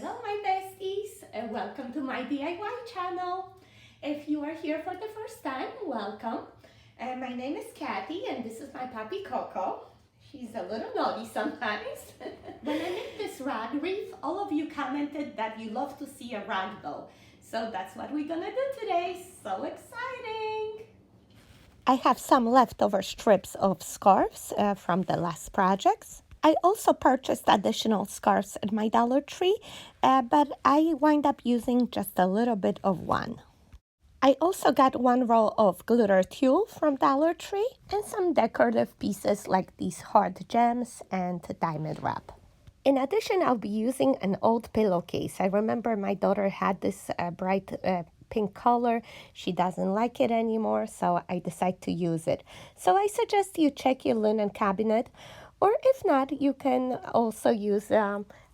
Hello my besties, welcome to my DIY channel. If you are here for the first time, welcome. My name is Kathy and this is my puppy Coco. She's a little naughty sometimes. When I made this rag wreath, all of you commented that you love to see a rag doll. So that's what we're gonna do today. So exciting! I have some leftover strips of scarves from the last projects. I also purchased additional scarves at my Dollar Tree, but I wind up using just a little bit of one. I also got one roll of glitter tulle from Dollar Tree and some decorative pieces like these hard gems and diamond wrap. In addition, I'll be using an old pillowcase. I remember my daughter had this bright pink color. She doesn't like it anymore, so I decided to use it. So I suggest you check your linen cabinet, or if not, you can also use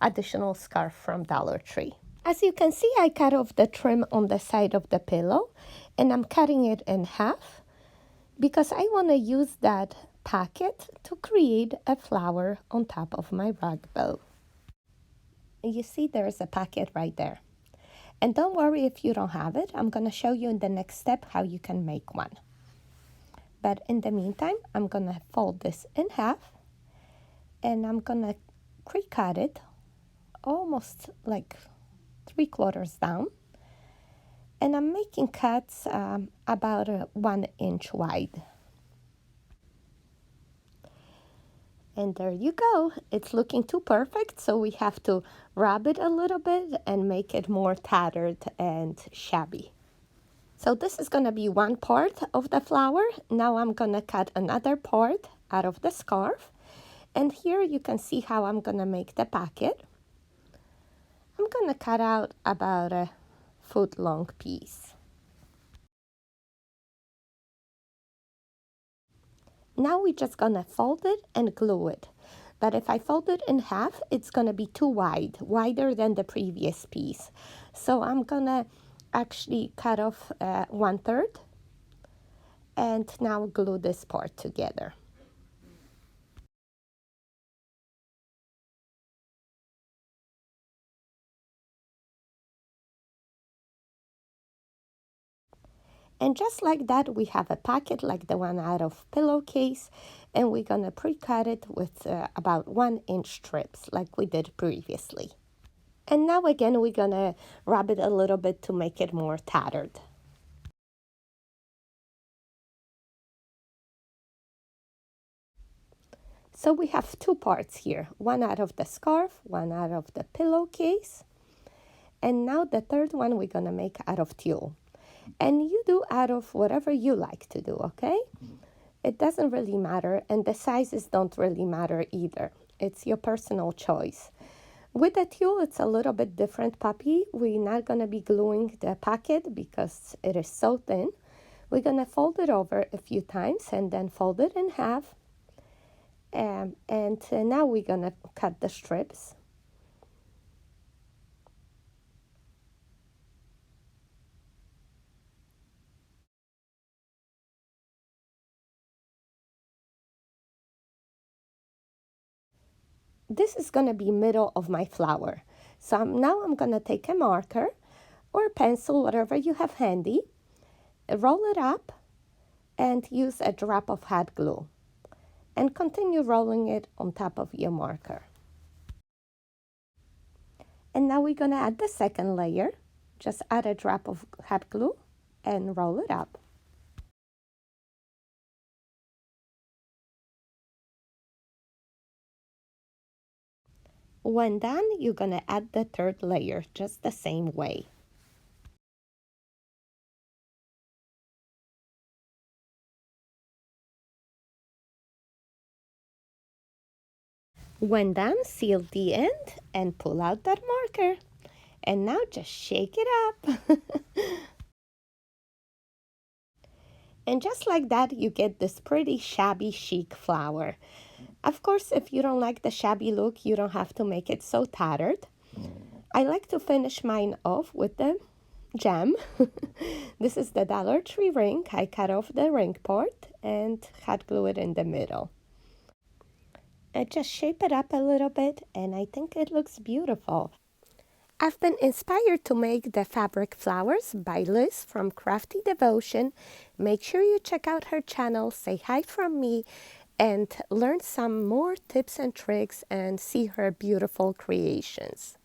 additional scarf from Dollar Tree. As you can see, I cut off the trim on the side of the pillow, and I'm cutting it in half because I want to use that pocket to create a flower on top of my rug bow. You see there's a pocket right there. And don't worry if you don't have it. I'm going to show you in the next step how you can make one. But in the meantime, I'm going to fold this in half and I'm going to pre-cut it almost like 3/4 down. And I'm making cuts about 1 inch wide. And there you go. It's looking too perfect, so we have to rub it a little bit and make it more tattered and shabby. So this is going to be one part of the flower. Now I'm going to cut another part out of the scarf. And here you can see how I'm going to make the pocket. I'm going to cut out about a 1-foot-long piece. Now we're just going to fold it and glue it. But if I fold it in half, it's going to be too wide, wider than the previous piece. So I'm going to actually cut off 1/3 and now glue this part together. And just like that, we have a pocket like the one out of pillowcase, and we're going to pre-cut it with about 1-inch strips like we did previously. And now again, we're going to rub it a little bit to make it more tattered. So we have 2 parts here, one out of the scarf, one out of the pillowcase. And now the third one we're going to make out of tulle. And you do out of whatever you like to do, okay? It doesn't really matter, and the sizes don't really matter either. It's your personal choice. With the tulle, it's a little bit different, puppy. We're not going to be gluing the pocket because it is so thin. We're going to fold it over a few times and then fold it in half. And now we're going to cut the strips. This is going to be middle of my flower. So now I'm going to take a marker or a pencil, whatever you have handy, roll it up and use a drop of hot glue. And continue rolling it on top of your marker. And now we're going to add the second layer. Just add a drop of hot glue and roll it up. When done, you're going to add the third layer just the same way. When done, seal the end and pull out that marker. And now just shake it up. And just like that, you get this pretty shabby chic flower. Of course, if you don't like the shabby look, you don't have to make it so tattered. I like to finish mine off with the gem. This is the Dollar Tree ring. I cut off the ring part and hot glue it in the middle. I just shape it up a little bit and I think it looks beautiful. I've been inspired to make the fabric flowers by Liz from Crafty Devotion. Make sure you check out her channel, say hi from me, and learn some more tips and tricks and see her beautiful creations.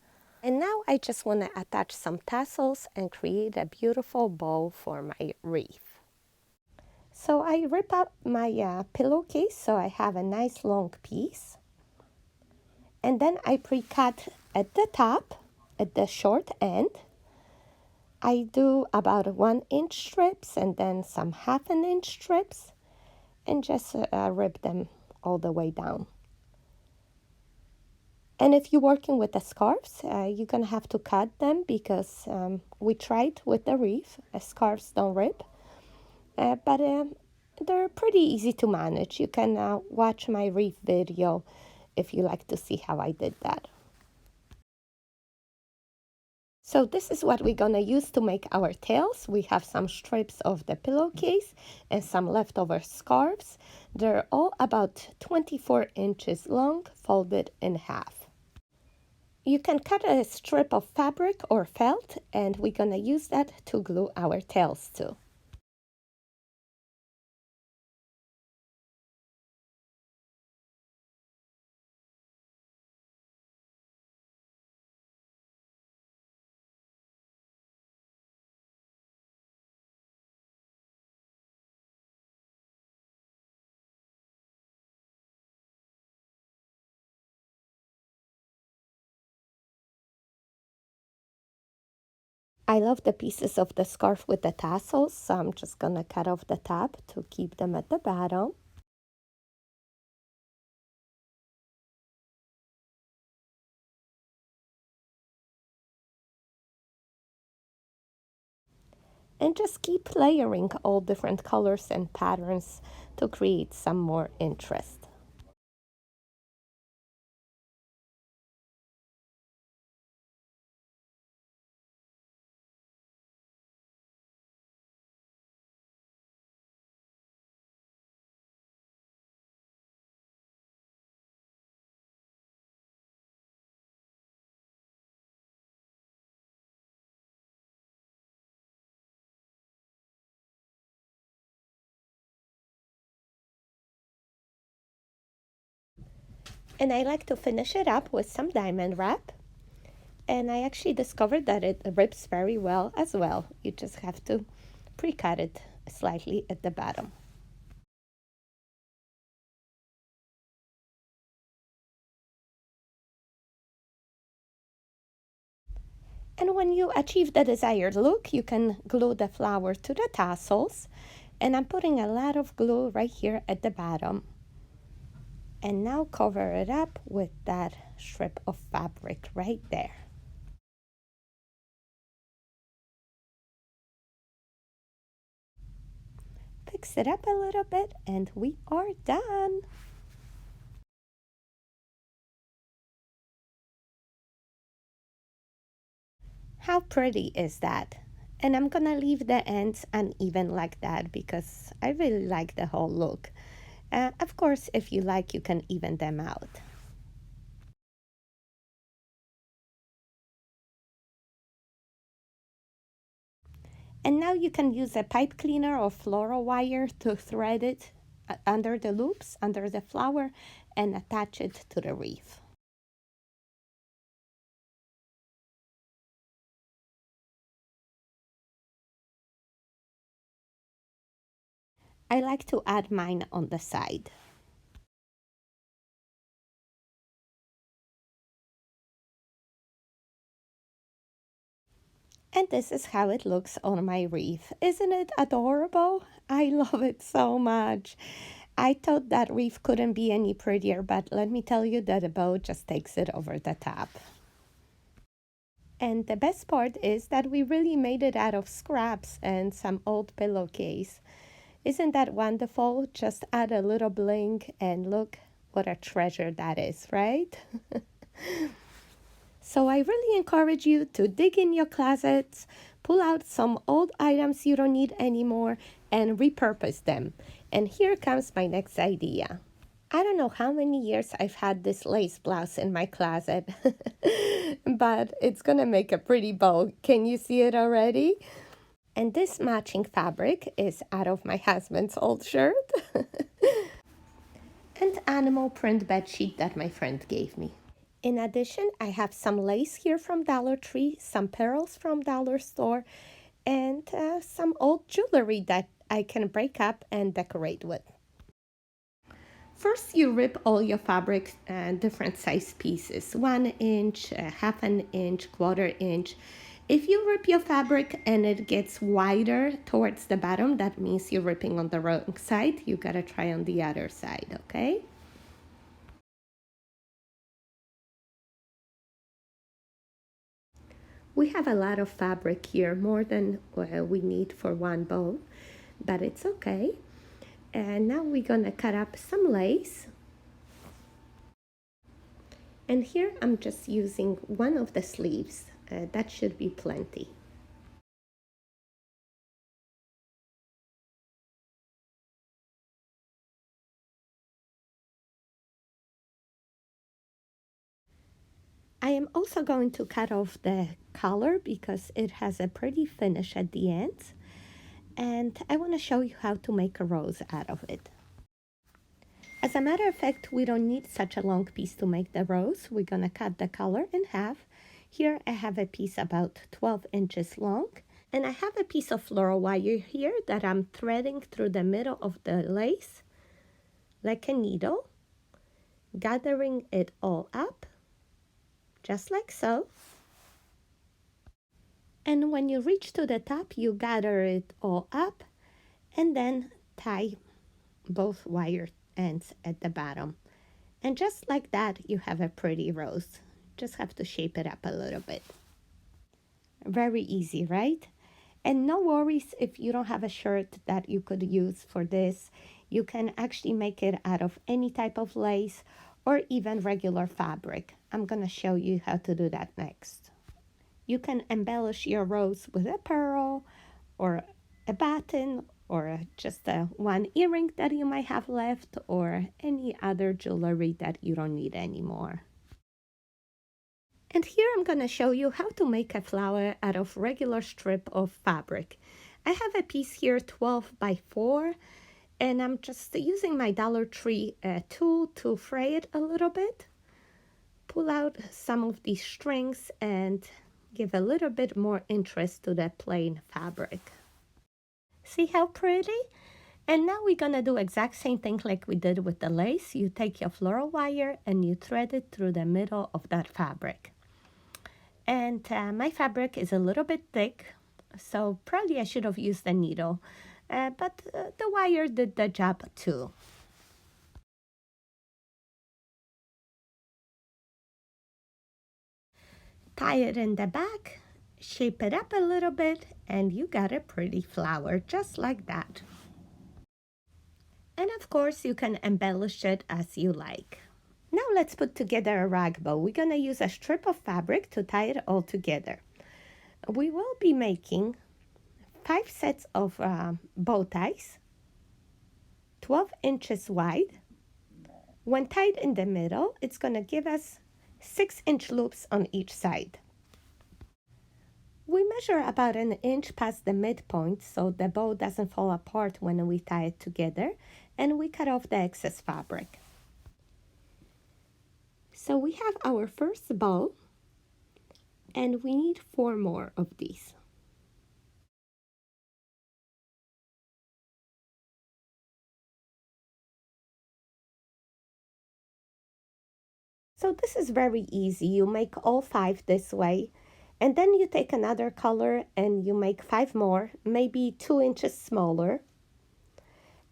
And now I just want to attach some tassels and create a beautiful bow for my wreath. So I rip up my pillowcase so I have a nice long piece. And then I pre-cut at the top, at the short end. I do about 1-inch strips and then some 1/2-inch strips and just rip them all the way down. And if you're working with the scarves, you're going to have to cut them because we tried with the wreath. Scarves don't rip, but they're pretty easy to manage. You can watch my wreath video if you like to see how I did that. So this is what we're gonna use to make our tails. We have some strips of the pillowcase and some leftover scarves. They're all about 24 inches long, folded in half. You can cut a strip of fabric or felt, and we're gonna use that to glue our tails to. I love the pieces of the scarf with the tassels, so I'm just gonna cut off the top to keep them at the bottom. And just keep layering all different colors and patterns to create some more interest. And I like to finish it up with some diamond wrap. And I actually discovered that it rips very well as well. You just have to pre-cut it slightly at the bottom. And when you achieve the desired look, you can glue the flower to the tassels. And I'm putting a lot of glue right here at the bottom. And now cover it up with that strip of fabric right there. Fix it up a little bit and we are done. How pretty is that? And I'm gonna leave the ends uneven like that because I really like the whole look. Of course, if you like, you can even them out. And now you can use a pipe cleaner or floral wire to thread it under the loops, under the flower, and attach it to the wreath. I like to add mine on the side. And this is how it looks on my wreath. Isn't it adorable? I love it so much. I thought that wreath couldn't be any prettier, but let me tell you that the bow just takes it over the top. And the best part is that we really made it out of scraps and some old pillowcase. Isn't that wonderful? Just add a little bling and look what a treasure that is, right? So I really encourage you to dig in your closets, pull out some old items you don't need anymore, and repurpose them. And here comes my next idea. I don't know how many years I've had this lace blouse in my closet. but it's gonna make a pretty bow. Can you see it already? And this matching fabric is out of my husband's old shirt and animal print bed sheet that my friend gave me. In addition, I have some lace here from Dollar Tree, some pearls from Dollar Store, and some old jewelry that I can break up and decorate with. First, you rip all your fabric different size pieces, 1 inch, half an inch, quarter inch. If you rip your fabric and it gets wider towards the bottom, that means you're ripping on the wrong side. You gotta try on the other side, okay? We have a lot of fabric here, more than we need for one bow, but it's okay. And now we're gonna cut up some lace. And here I'm just using one of the sleeves. That should be plenty. I am also going to cut off the collar because it has a pretty finish at the ends. And I want to show you how to make a rose out of it. As a matter of fact, we don't need such a long piece to make the rose. We're going to cut the collar in half. Here I have a piece about 12 inches long. And I have a piece of floral wire here that I'm threading through the middle of the lace like a needle, gathering it all up, just like so. And when you reach to the top, you gather it all up and then tie both wire ends at the bottom. And just like that, you have a pretty rose. Just have to shape it up a little bit. Very easy, right? And no worries if you don't have a shirt that you could use for this. You can actually make it out of any type of lace or even regular fabric. I'm gonna show you how to do that next. You can embellish your rose with a pearl or a button or just one earring that you might have left or any other jewelry that you don't need anymore. And here I'm going to show you how to make a flower out of regular strip of fabric. I have a piece here 12 by 4 and I'm just using my Dollar Tree tool to fray it a little bit. Pull out some of these strings and give a little bit more interest to the plain fabric. See how pretty? And now we're gonna do exact same thing like we did with the lace. You take your floral wire and you thread it through the middle of that fabric. And my fabric is a little bit thick, so probably I should have used a needle, but the wire did the job too. Tie it in the back, shape it up a little bit, and you got a pretty flower just like that. And of course, you can embellish it as you like. Now let's put together a rag bow. We're gonna use a strip of fabric to tie it all together. We will be making 5 sets of bow ties, 12 inches wide. When tied in the middle, it's gonna give us 6-inch loops on each side. We measure about 1 inch past the midpoint so the bow doesn't fall apart when we tie it together, and we cut off the excess fabric. So we have our first bow, and we need 4 more of these. So this is very easy. You make all 5 this way, and then you take another color and you make 5 more, maybe 2 inches smaller.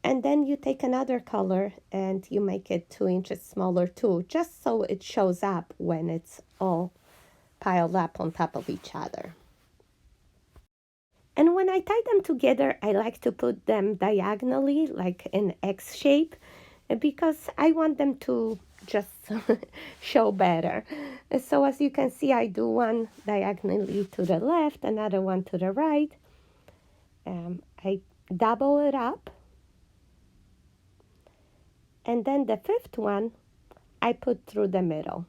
And then you take another color and you make it 2 inches smaller too, just so it shows up when it's all piled up on top of each other. And when I tie them together, I like to put them diagonally, like in X shape, because I want them to just show better. So as you can see, I do one diagonally to the left, another one to the right. I double it up. And then the 5th one, I put through the middle,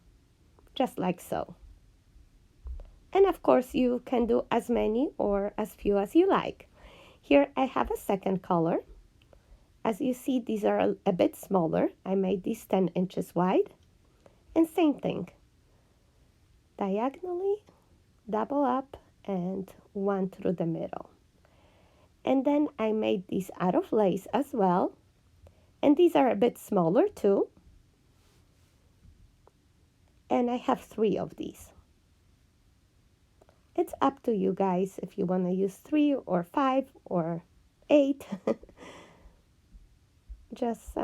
just like so. And of course, you can do as many or as few as you like. Here I have a second color. As you see, these are a bit smaller. I made these 10 inches wide. And same thing. Diagonally, double up, and one through the middle. And then I made these out of lace as well. And these are a bit smaller too. And I have 3 of these. It's up to you guys if you want to use 3 or 5 or 8. Just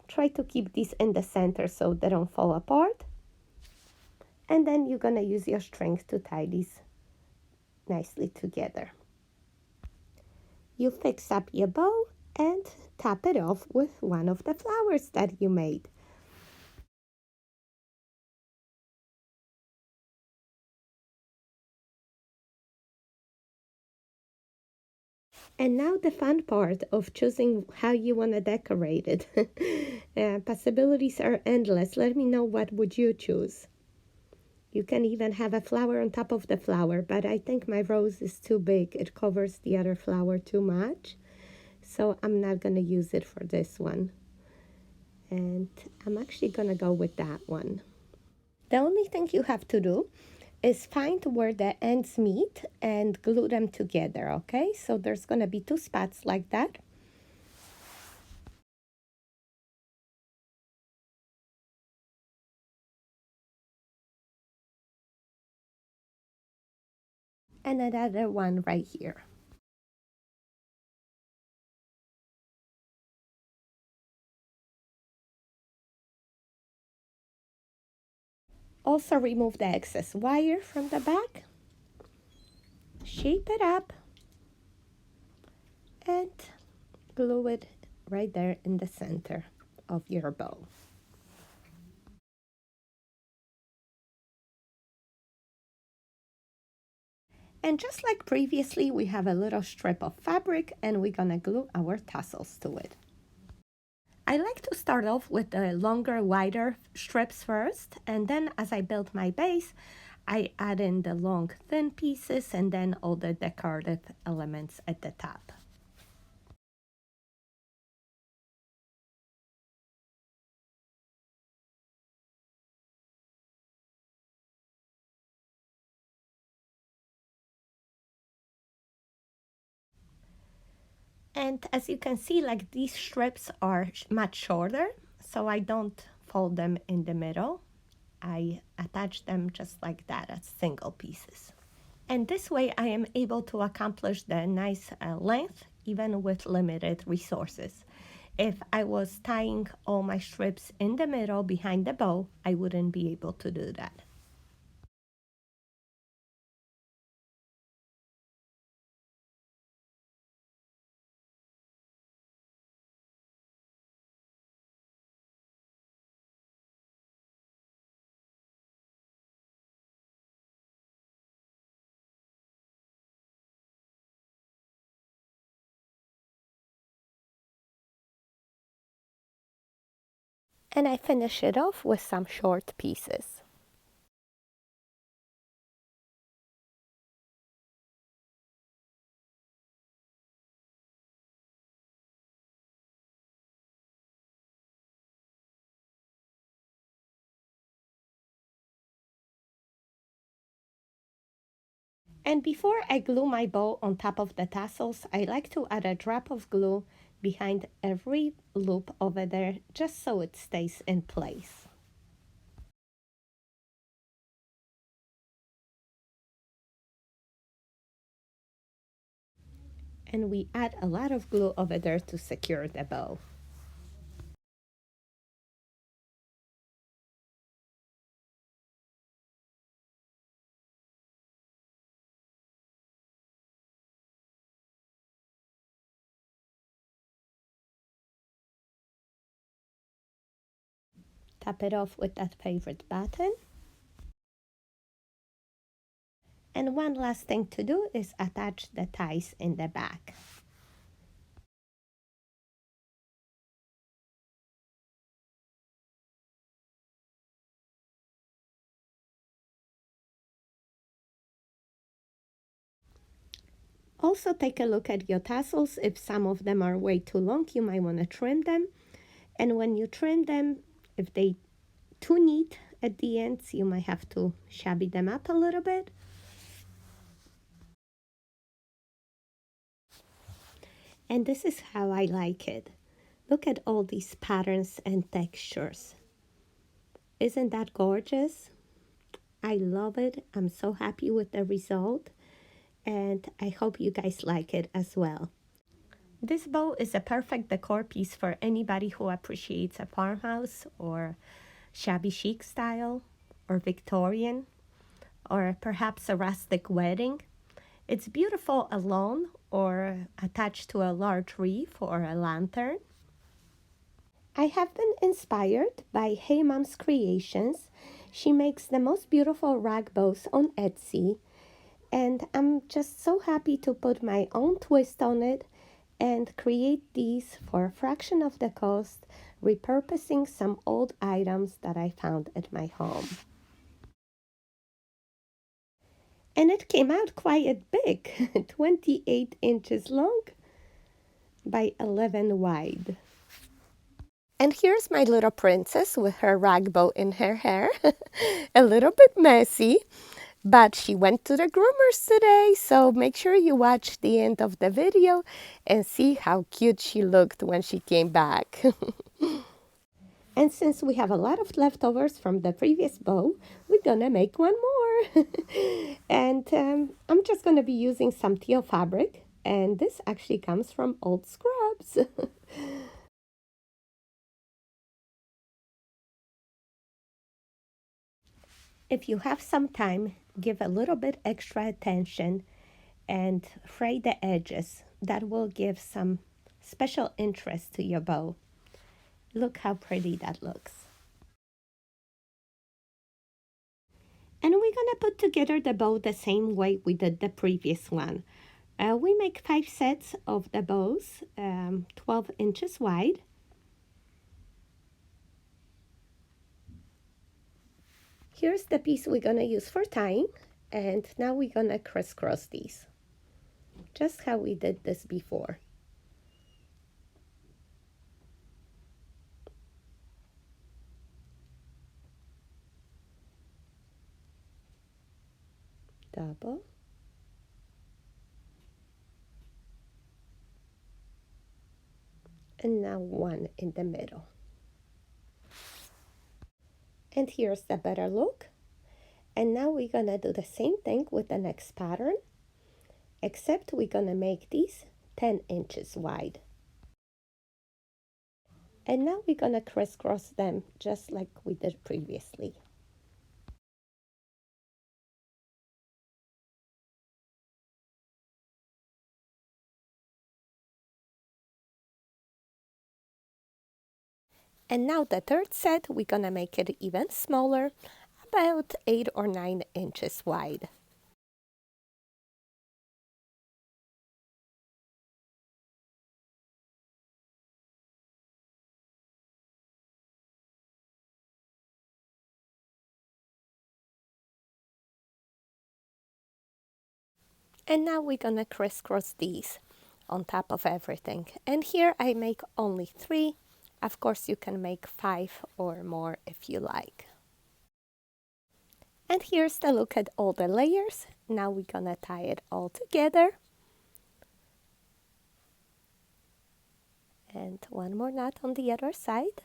try to keep these in the center so they don't fall apart. And then you're going to use your strings to tie these nicely together. You fix up your bow and top it off with one of the flowers that you made. And now the fun part of choosing how you want to decorate it. Possibilities are endless. Let me know what would you choose. You can even have a flower on top of the flower, but I think my rose is too big. It covers the other flower too much. So I'm not going to use it for this one. And I'm actually going to go with that one. The only thing you have to do is find where the ends meet and glue them together, okay? So there's going to be 2 spots like that. And another one right here. Also remove the excess wire from the back. Shape it up and glue it right there in the center of your bow. And just like previously, we have a little strip of fabric and we're gonna glue our tassels to it. I like to start off with the longer, wider strips first, and then as I build my base, I add in the long, thin pieces and then all the decorative elements at the top. And as you can see, like these strips are much shorter, so I don't fold them in the middle. I attach them just like that as single pieces. And this way I am able to accomplish the nice length even with limited resources. If I was tying all my strips in the middle behind the bow, I wouldn't be able to do that. And I finish it off with some short pieces. And before I glue my bow on top of the tassels, I like to add a drop of glue behind every loop over there just so it stays in place. And we add a lot of glue over there to secure the bow. Top it off with that favorite button. And one last thing to do is attach the ties in the back. Also take a look at your tassels. If some of them are way too long, you might want to trim them. And when you trim them, if they too neat at the ends, you might have to shabby them up a little bit. And this is how I like it. Look at all these patterns and textures. Isn't that gorgeous? I love it. I'm so happy with the result, and I hope you guys like it as well. This bow is a perfect decor piece for anybody who appreciates a farmhouse or shabby chic style or Victorian or perhaps a rustic wedding. It's beautiful alone or attached to a large wreath or a lantern. I have been inspired by Hey Mom's Creations. She makes the most beautiful rag bows on Etsy, and I'm just so happy to put my own twist on it and create these for a fraction of the cost, repurposing some old items that I found at my home. And it came out quite big, 28 inches long by 11 wide. And here's my little princess with her rag bow in her hair. A little bit messy, but she went to the groomers today, so make sure you watch the end of the video and see how cute she looked when she came back. And since we have a lot of leftovers from the previous bow, we're gonna make one more. And I'm just gonna be using some teal fabric, and this actually comes from old scrubs. If you have some time, give a little bit extra attention and fray the edges. That will give some special interest to your bow. Look how pretty that looks. And we're gonna put together the bow the same way we did the previous one. We make 5 sets of the bows, 12 inches wide. Here's the piece we're gonna use for tying, and now we're gonna crisscross these, just how we did this before. Double. And now one in the middle. And here's the better look. And now we're gonna do the same thing with the next pattern, except we're gonna make these 10 inches wide. And now we're gonna crisscross them just like we did previously. And now the third set, we're gonna make it even smaller, about 8 or 9 inches wide. And now we're gonna crisscross these on top of everything. And here I make only 3. Of course, you can make 5 or more if you like. And here's the look at all the layers. Now we're gonna tie it all together. And one more knot on the other side.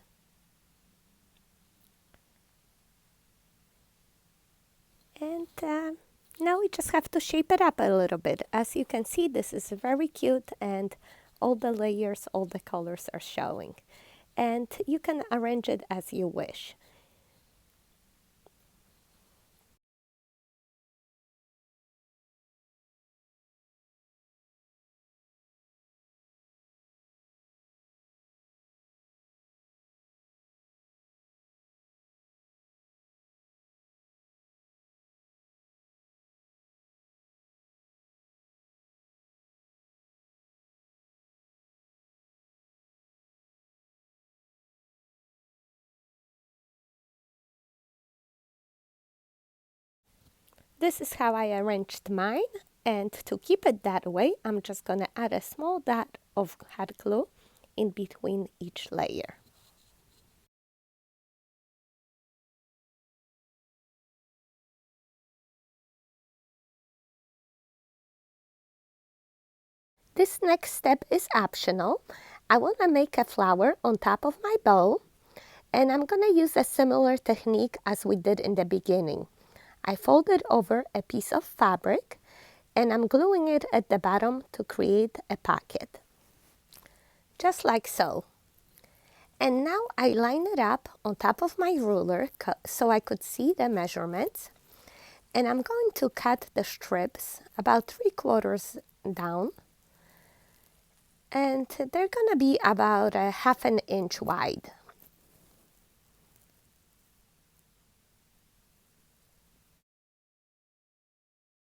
And now we just have to shape it up a little bit. As you can see, this is very cute, and all the layers, all the colors are showing. And you can arrange it as you wish. This is how I arranged mine, And to keep it that way, I'm just going to add a small dot of hot glue in between each layer. This next step is optional. I want to make a flower on top of my bow, and I'm going to use a similar technique as we did in the beginning. I folded over a piece of fabric, and I'm gluing it at the bottom to create a pocket, just like so. And now I line it up on top of my ruler so I could see the measurements. And I'm going to cut the strips about 3/4 down. And they're going to be about a 1/2 inch wide.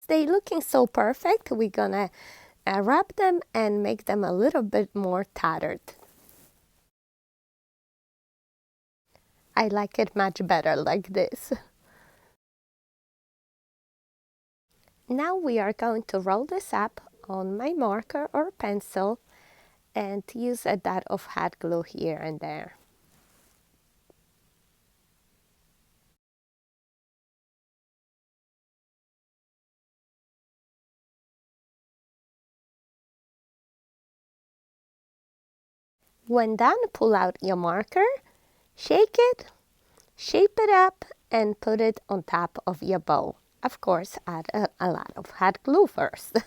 They looking so perfect, we're going to wrap them and make them a little bit more tattered. I like it much better like this. Now we are going to roll this up on my marker or pencil and use a dot of hot glue here and there. When done, pull out your marker, shake it, shape it up, and put it on top of your bow. Of course, add a lot of hot glue first.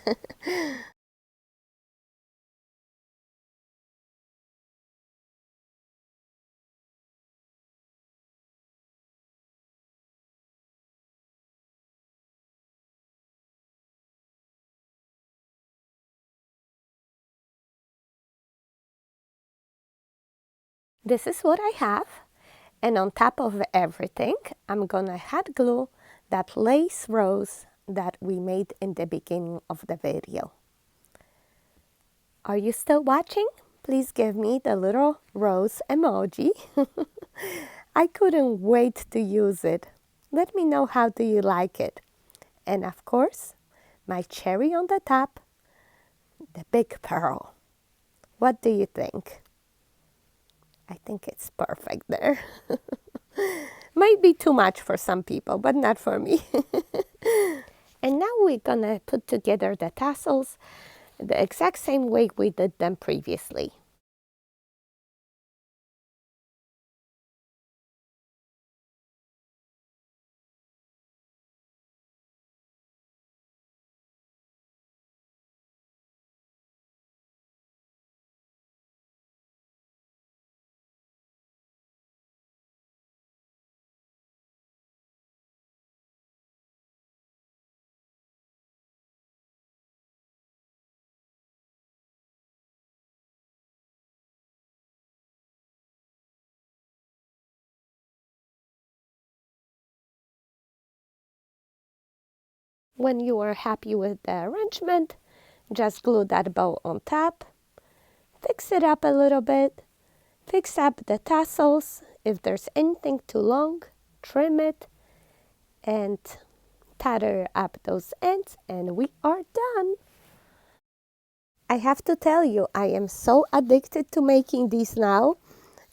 This is what I have. And on top of everything, I'm gonna hot glue that lace rose that we made in the beginning of the video. Are you still watching? Please give me the little rose emoji. I couldn't wait to use it. Let me know how do you like it. And of course, my cherry on the top, the big pearl. What do you think? I think it's perfect there. Might be too much for some people, but not for me. And now we're gonna put together the tassels the exact same way we did them previously. When you are happy with the arrangement, just glue that bow on top, fix it up a little bit, fix up the tassels. If there's anything too long, trim it, and tather up those ends, and we are done. I have to tell you, I am so addicted to making these now.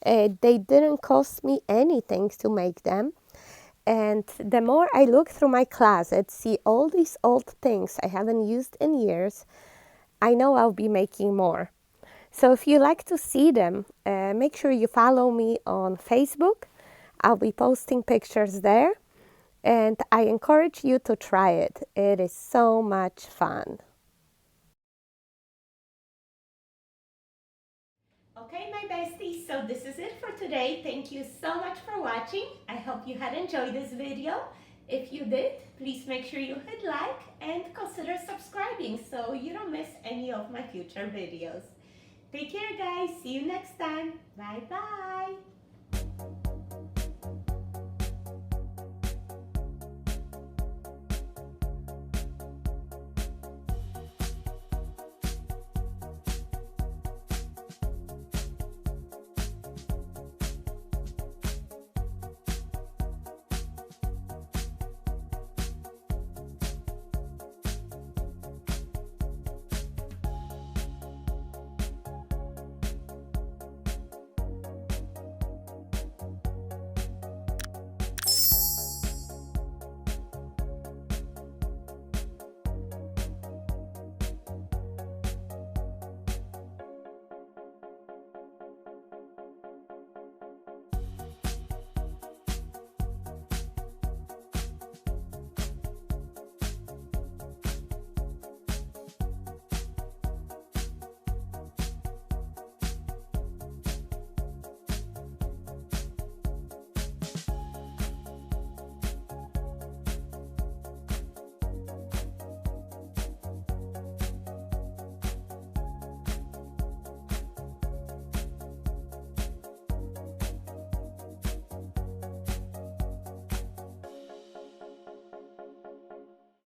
They didn't cost me anything to make them. And the more I look through my closet, see all these old things I haven't used in years, I know I'll be making more. So if you like to see them, make sure you follow me on Facebook. I'll be posting pictures there. And I encourage you to try it. It is so much fun. Okay, my besties, so this is it for today. Thank you so much for watching. I hope you had enjoyed this video. If you did, please make sure you hit like and consider subscribing so you don't miss any of my future videos. Take care, guys. See you next time. Bye-bye.